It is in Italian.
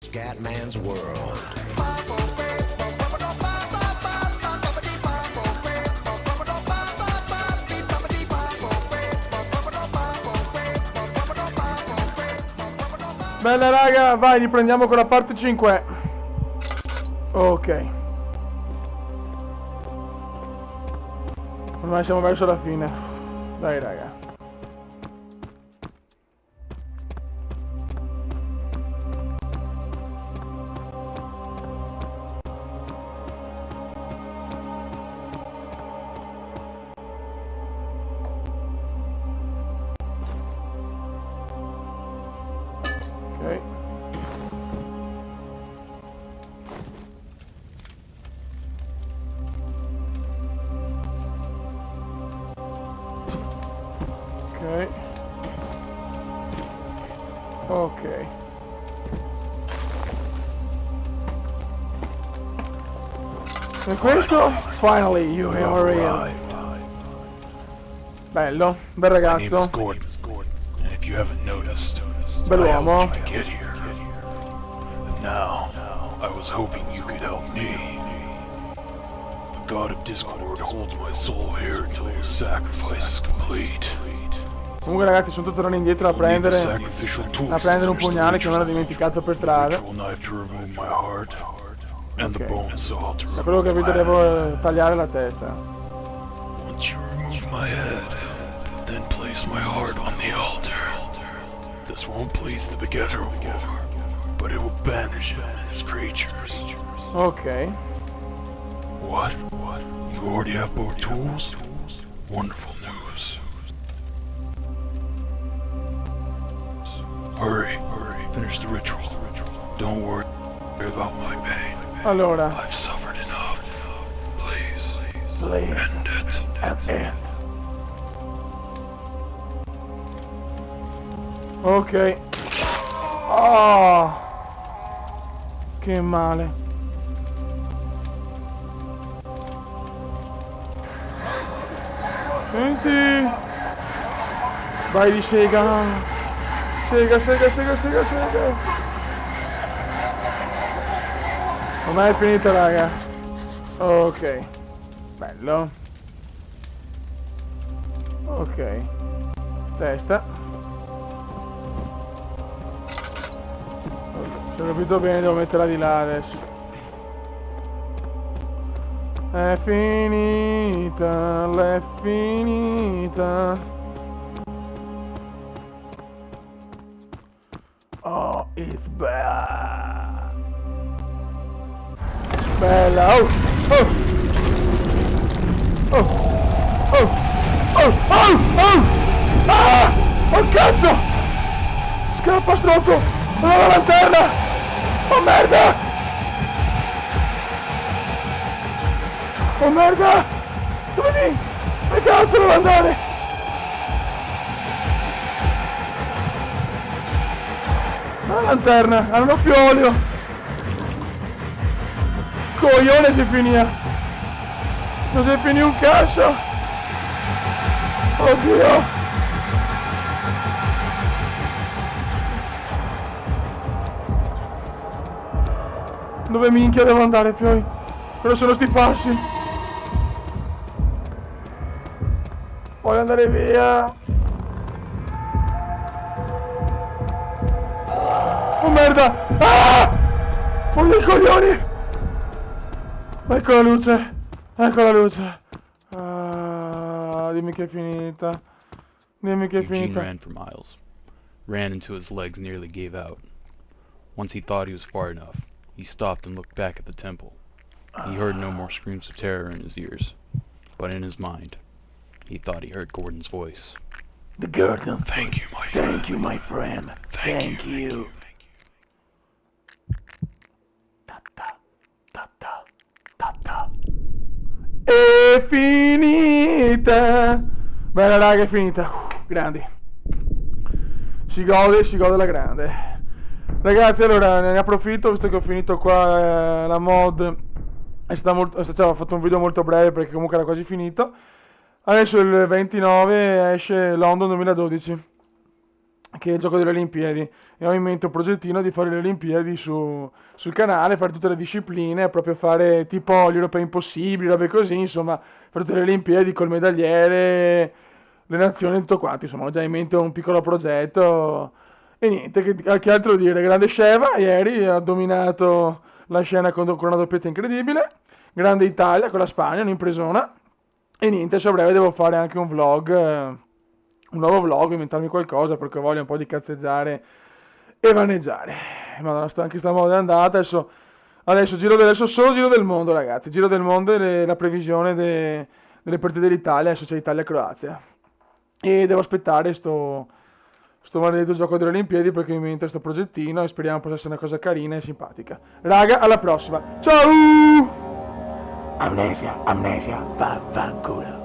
Scatman's World. Bella raga, vai, riprendiamo con la parte 5. Ok. Ormai siamo verso la fine. Dai raga. Ok. Ok. E questo? Finally you are here. Bello, bel My name is ragazzo. Gordon, and if you haven't noticed, Bell'uomo. I helped you to get here. And now, I was hoping you could help me. The god of Discord holds my soul here until the sacrifice is complete. Comunque ragazzi sono tutto tornando indietro a We'll need the prendere sacrificial tools a prendere un to finish the pugnale che non ero ritual. dimenticato per The strada. ritual knife to remove my heart, and the Ok. bone saw to Da quello che ho remove capito my hand. devo tagliare la testa. Once you remove my head, then place my heart on the altar. This won't please the begetter of war, but it will banish him and his creatures. Ok. What? You already have both tools? Wonderful news. Hurry. Finish the ritual. Don't worry about my pain. Allora. I've suffered enough. Please, Please. end it. Ok. Oh. Che male. Senti. Vai di sega. Sega. Ormai è finita raga. Ok. Bello. Ok. Testa. Se ho capito bene devo metterla di là adesso. È finita. Oh, it's bad. Bella, oh! Ah! Oh cazzo! Scappa stronzo! Non ho la lanterna! Oh merda! Oh merda! Dove mi? Dove cazzo devo andare? La lanterna! Non ho più olio! Coglione si finia! Non si finì un cazzo! Oddio! Dove minchia devo andare poi? Però sono sti passi. Voglio andare via. Oh merda! Ah! Oh dei coglioni! Ecco la luce. Ah, dimmi che è finita. Eugene ran for miles. Ran until his legs nearly gave out. Once he thought he was far enough, he stopped and looked back at the temple. He heard no more screams of terror in his ears, but in his mind, he thought he heard Gordon's voice. The Gordon. Thank you, my friend. Thank you, my friend. Thank you. È finita. Bella raga, è finita. Grandi. Si gode alla grande. Ragazzi, allora ne approfitto visto che ho finito qua la mod. È stata molto, cioè, ho fatto un video molto breve perché comunque era quasi finito. Adesso il 29 esce London 2012, che è il gioco delle Olimpiadi, e ho in mente un progettino di fare le Olimpiadi sul canale, fare tutte le discipline, proprio fare tipo gli europei impossibili, robe così, insomma, fare tutte le Olimpiadi col medagliere, le nazioni, tutto quanto, insomma, ho già in mente un piccolo progetto, e niente, che altro dire, grande Sheva, ieri ha dominato la scena con una doppietta incredibile, grande Italia con la Spagna, un'impresona, e niente, adesso a breve devo fare anche un vlog, un nuovo vlog, inventarmi qualcosa perché voglio un po' di cazzeggiare e vaneggiare. Madonna, anche sta moda è andata, adesso solo giro del mondo, ragazzi, giro del mondo e la previsione delle partite dell'Italia, adesso c'è Italia-Croazia. E devo aspettare sto maledetto gioco delle Olimpiadi perché mi invento sto progettino e speriamo possa essere una cosa carina e simpatica. Raga, alla prossima. Ciao! Amnesia, vaffanculo.